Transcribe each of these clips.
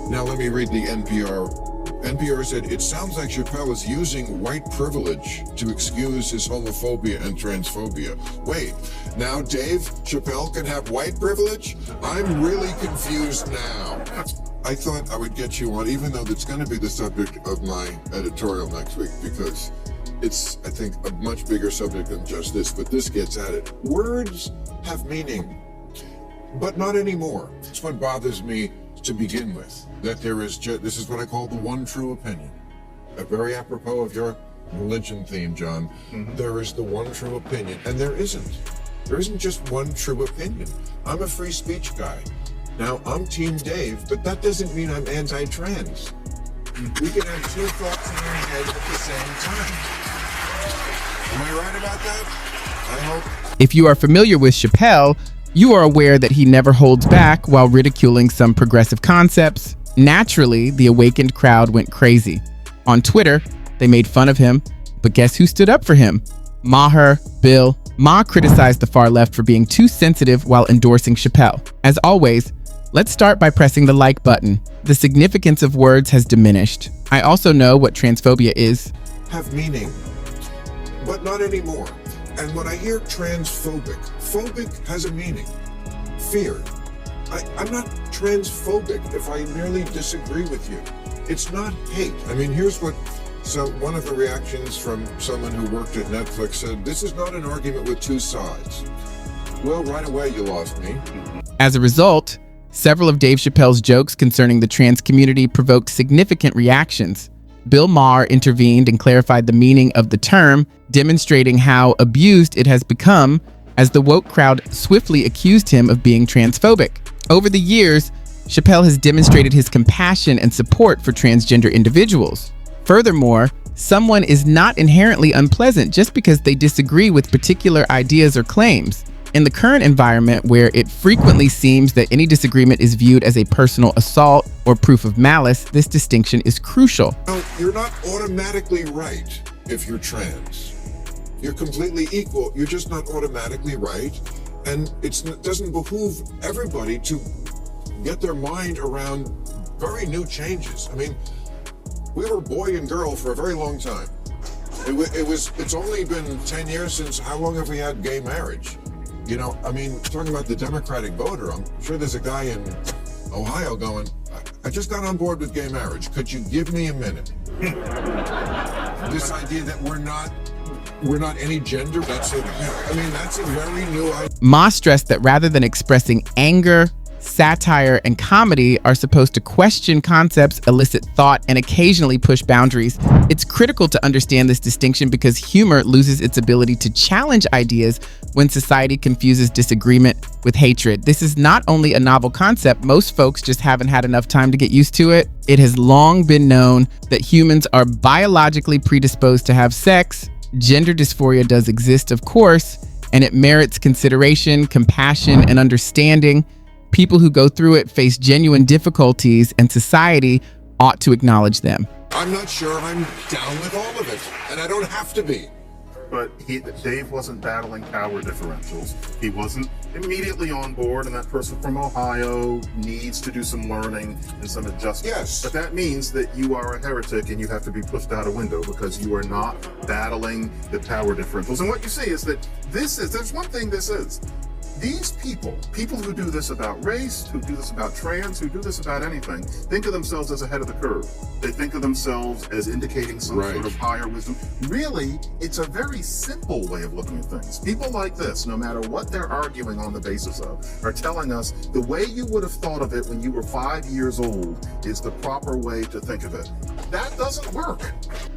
Now let me read the NPR. NPR said, it sounds like Chappelle is using white privilege to excuse his homophobia and transphobia. Wait, now Dave Chappelle can have white privilege? I'm really confused now. I thought I would get you on, even though that's going to be the subject of my editorial next week, because it's, I think, a much bigger subject than just this, but this gets at it. Words have meaning, but not anymore. It's what bothers me to begin with, that there is this is what I call the one true opinion. Very apropos of your religion theme, John. There is the one true opinion, and there isn't. There isn't just one true opinion. I'm a free speech guy. Now, I'm Team Dave, but that doesn't mean I'm anti-trans. We can have two thoughts in our head at the same time. Am I right about that? I hope. If you are familiar with Chappelle, you are aware that he never holds back while ridiculing some progressive concepts. Naturally, the awakened crowd went crazy. On Twitter, they made fun of him, but guess who stood up for him? Maher, Bill. Ma criticized the far left for being too sensitive while endorsing Chappelle. As always, let's start by pressing the like button. The significance of words has diminished. I also know what transphobia is. Have meaning, but not anymore. And when I hear transphobic, phobic has a meaning. Fear. I'm not transphobic if I merely disagree with you. It's not hate. I mean, here's what one of the reactions from someone who worked at Netflix said, this is not an argument with two sides. Well, right away you lost me. As a result, several of Dave Chappelle's jokes concerning the trans community provoked significant reactions. Bill Maher intervened and clarified the meaning of the term, demonstrating how abused it has become as the woke crowd swiftly accused him of being transphobic. Over the years, Chappelle has demonstrated his compassion and support for transgender individuals. Furthermore, someone is not inherently unpleasant just because they disagree with particular ideas or claims. In the current environment, where it frequently seems that any disagreement is viewed as a personal assault or proof of malice, this distinction is crucial. No, you're not automatically right if you're trans. You're completely equal. You're just not automatically right. And it doesn't behoove everybody to get their mind around very new changes. I mean, we were boy and girl for a very long time. It's only been 10 years since, how long have we had gay marriage? You know, I mean, talking about the Democratic voter, I'm sure there's a guy in Ohio going, I just got on board with gay marriage. Could you give me a minute? This idea that we're not any gender, that's a very new idea. Ma stressed that rather than expressing anger, satire, and comedy are supposed to question concepts, elicit thought, and occasionally push boundaries. It's critical to understand this distinction because humor loses its ability to challenge ideas when society confuses disagreement with hatred. This is not only a novel concept, most folks just haven't had enough time to get used to it. It has long been known that humans are biologically predisposed to have sex. Gender dysphoria does exist, of course, and it merits consideration, compassion, and understanding. People who go through it face genuine difficulties, and society ought to acknowledge them. I'm not sure I'm down with all of it, and I don't have to be. But Dave wasn't battling power differentials. He wasn't immediately on board, and that person from Ohio needs to do some learning and some adjustment. Yes. But that means that you are a heretic and you have to be pushed out a window because you are not battling the power differentials. And what you see is that there's one thing this is. These people who do this about race, who do this about trans, who do this about anything, think of themselves as ahead of the curve. They think of themselves as indicating some sort of higher wisdom. Really, it's a very simple way of looking at things. People like this, no matter what they're arguing on the basis of, are telling us the way you would have thought of it when you were 5 years old is the proper way to think of it. That doesn't work.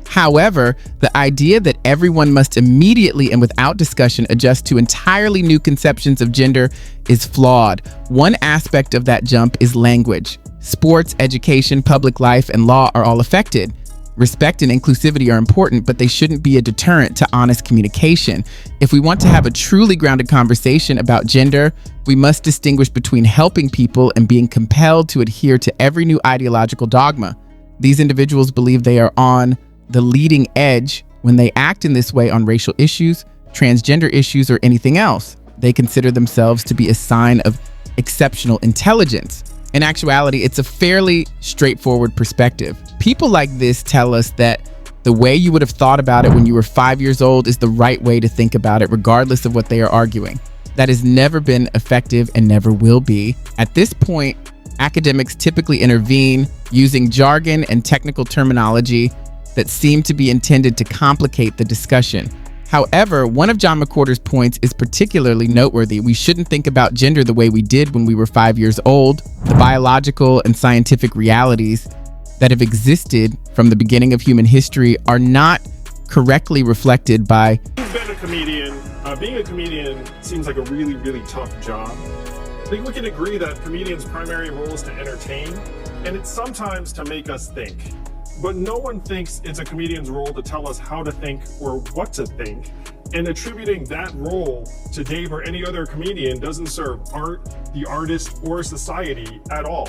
However, the idea that everyone must immediately and without discussion adjust to entirely new conceptions of gender is flawed. One aspect of that jump is language. Sports, education, public life, and law are all affected. Respect and inclusivity are important, but they shouldn't be a deterrent to honest communication. If we want to have a truly grounded conversation about gender, we must distinguish between helping people and being compelled to adhere to every new ideological dogma. These individuals believe they are on the leading edge when they act in this way on racial issues, transgender issues, or anything else. They consider themselves to be a sign of exceptional intelligence. In actuality, it's a fairly straightforward perspective. People like this tell us that the way you would have thought about it when you were 5 years old is the right way to think about it, regardless of what they are arguing. That has never been effective and never will be. At this point, academics typically intervene using jargon and technical terminology that seem to be intended to complicate the discussion. However, one of John McWhorter's points is particularly noteworthy. We shouldn't think about gender the way we did when we were 5 years old. The biological and scientific realities that have existed from the beginning of human history are not correctly reflected by... You've been a comedian. Being a comedian seems like a really, really tough job. I think we can agree that comedians' primary role is to entertain, and it's sometimes to make us think. But no one thinks it's a comedian's role to tell us how to think or what to think. And attributing that role to Dave or any other comedian doesn't serve art, the artist, or society at all.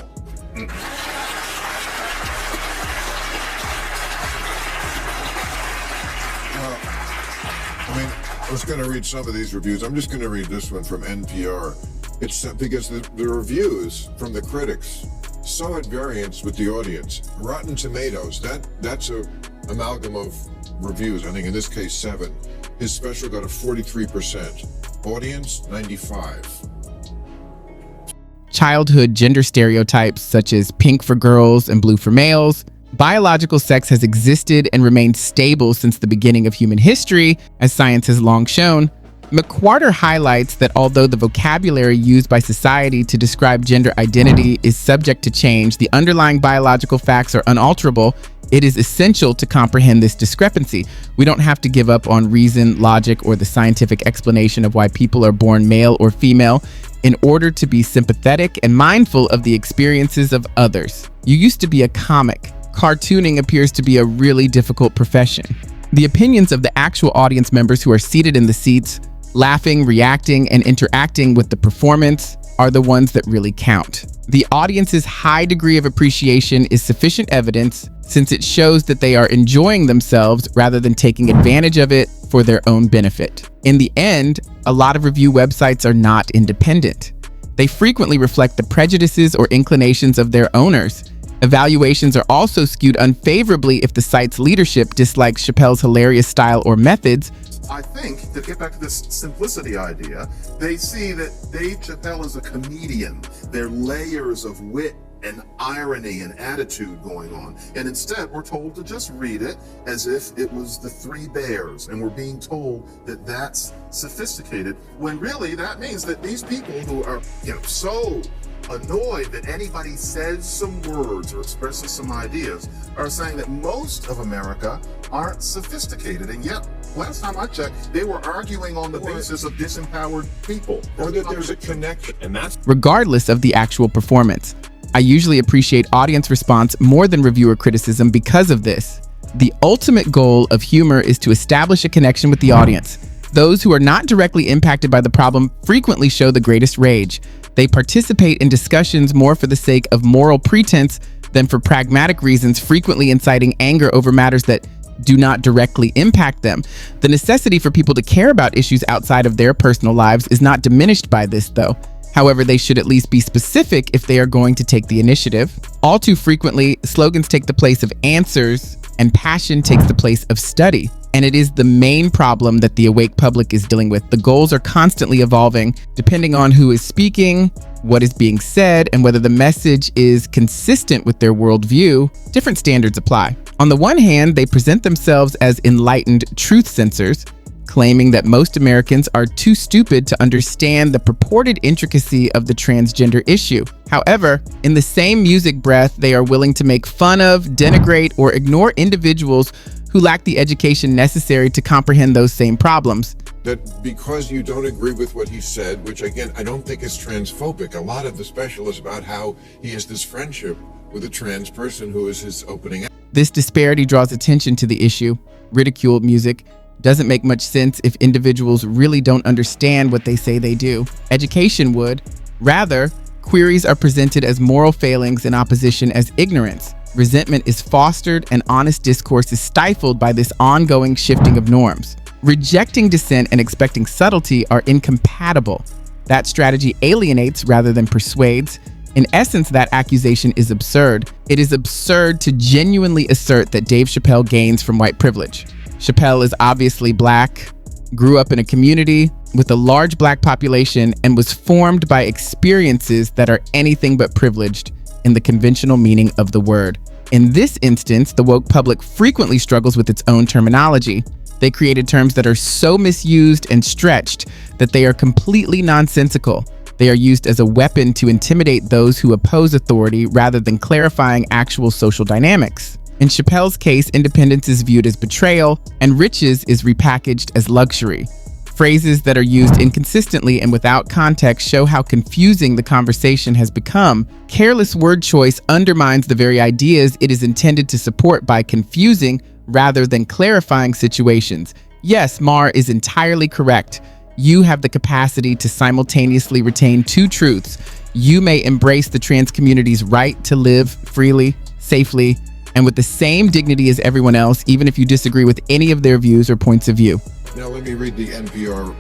I was going to read some of these reviews. I'm just going to read this one from NPR. It's because the reviews from the critics so at variance with the audience. Rotten Tomatoes, that's a amalgam of reviews. I think in this case 7. His special got a 43%. Audience 95. Childhood gender stereotypes such as pink for girls and blue for males. Biological sex has existed and remained stable since the beginning of human history, as science has long shown. McWhorter highlights that although the vocabulary used by society to describe gender identity is subject to change, the underlying biological facts are unalterable. It is essential to comprehend this discrepancy. We don't have to give up on reason, logic, or the scientific explanation of why people are born male or female in order to be sympathetic and mindful of the experiences of others. You used to be a comic. Cartooning appears to be a really difficult profession. The opinions of the actual audience members who are seated in the seats, laughing, reacting, and interacting with the performance are the ones that really count. The audience's high degree of appreciation is sufficient evidence since it shows that they are enjoying themselves rather than taking advantage of it for their own benefit. In the end, a lot of review websites are not independent. They frequently reflect the prejudices or inclinations of their owners. Evaluations are also skewed unfavorably if the site's leadership dislikes Chappelle's hilarious style or methods. I think, to get back to this simplicity idea, they see that Dave Chappelle is a comedian. There are layers of wit and irony and attitude going on. And instead, we're told to just read it as if it was the Three Bears. And we're being told that that's sophisticated, when really that means that these people who are, so annoyed that anybody says some words or expresses some ideas are saying that most of America aren't sophisticated. And yet, last time I checked, they were arguing on the basis of disempowered people. Or that there's a connection. And that's Regardless of the actual performance, I usually appreciate audience response more than reviewer criticism because of this. The ultimate goal of humor is to establish a connection with the audience. Those who are not directly impacted by the problem frequently show the greatest rage. They participate in discussions more for the sake of moral pretense than for pragmatic reasons, frequently inciting anger over matters that do not directly impact them. The necessity for people to care about issues outside of their personal lives is not diminished by this, though. However, they should at least be specific if they are going to take the initiative. All too frequently, slogans take the place of answers and passion takes the place of study. And it is the main problem that the awake public is dealing with. The goals are constantly evolving depending on who is speaking, what is being said, and whether the message is consistent with their worldview. Different standards apply. On the one hand, they present themselves as enlightened truth sensors, claiming that most Americans are too stupid to understand the purported intricacy of the transgender issue. However, in the same music breath, they are willing to make fun of, denigrate, or ignore individuals who lack the education necessary to comprehend those same problems. That because you don't agree with what he said, which again, I don't think is transphobic. A lot of the special is about how he has this friendship with a trans person who is his opening. This disparity draws attention to the issue. Ridiculed music doesn't make much sense if individuals really don't understand what they say they do. Education would. Rather, queries are presented as moral failings in opposition as ignorance. Resentment is fostered and honest discourse is stifled by this ongoing shifting of norms. Rejecting dissent and expecting subtlety are incompatible. That strategy alienates rather than persuades. In essence, that accusation is absurd. It is absurd to genuinely assert that Dave Chappelle gains from white privilege. Chappelle is obviously black, grew up in a community with a large black population, and was formed by experiences that are anything but privileged in the conventional meaning of the word. In this instance, the woke public frequently struggles with its own terminology. They created terms that are so misused and stretched that they are completely nonsensical. They are used as a weapon to intimidate those who oppose authority rather than clarifying actual social dynamics. In Chappelle's case, independence is viewed as betrayal, and riches is repackaged as luxury. Phrases that are used inconsistently and without context show how confusing the conversation has become. Careless word choice undermines the very ideas it is intended to support by confusing rather than clarifying situations. Yes, Maher is entirely correct. You have the capacity to simultaneously retain two truths. You may embrace the trans community's right to live freely, safely, and with the same dignity as everyone else, even if you disagree with any of their views or points of view. Now let me read the NPR.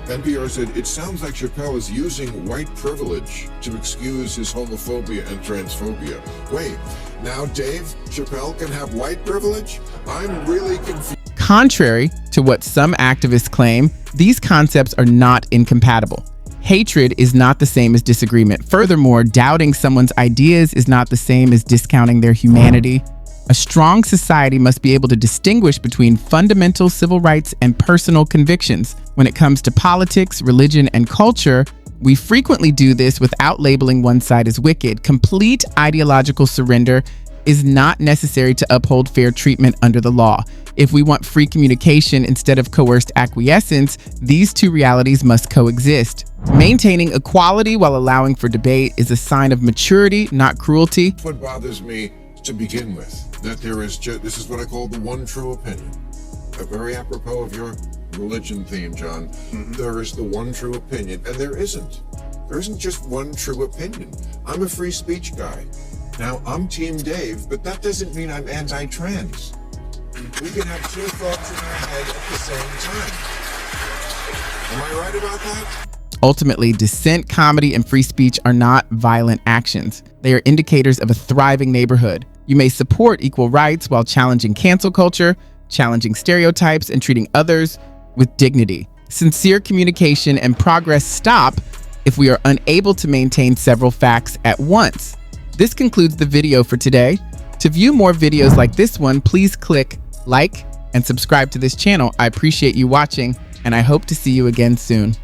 NPR said, it sounds like Chappelle is using white privilege to excuse his homophobia and transphobia. Wait, now Dave Chappelle can have white privilege? I'm really confused. Contrary to what some activists claim, these concepts are not incompatible. Hatred is not the same as disagreement. Furthermore, doubting someone's ideas is not the same as discounting their humanity. A strong society must be able to distinguish between fundamental civil rights and personal convictions. When it comes to politics, religion, and culture, we frequently do this without labeling one side as wicked. Complete ideological surrender is not necessary to uphold fair treatment under the law. If we want free communication instead of coerced acquiescence, these two realities must coexist. Maintaining equality while allowing for debate is a sign of maturity, not cruelty. What bothers me to begin with, that there is this is what I call the one true opinion. Very apropos of your religion theme, John. There is the one true opinion, and there isn't. There isn't just one true opinion. I'm a free speech guy. Now, I'm Team Dave, but that doesn't mean I'm anti-trans. We can have two thoughts in our head at the same time. Am I right about that? Ultimately, dissent, comedy, and free speech are not violent actions. They are indicators of a thriving neighborhood. You may support equal rights while challenging cancel culture, challenging stereotypes, and treating others with dignity. Sincere communication and progress stop if we are unable to maintain several facts at once. This concludes the video for today. To view more videos like this one, please click like and subscribe to this channel. I appreciate you watching, and I hope to see you again soon.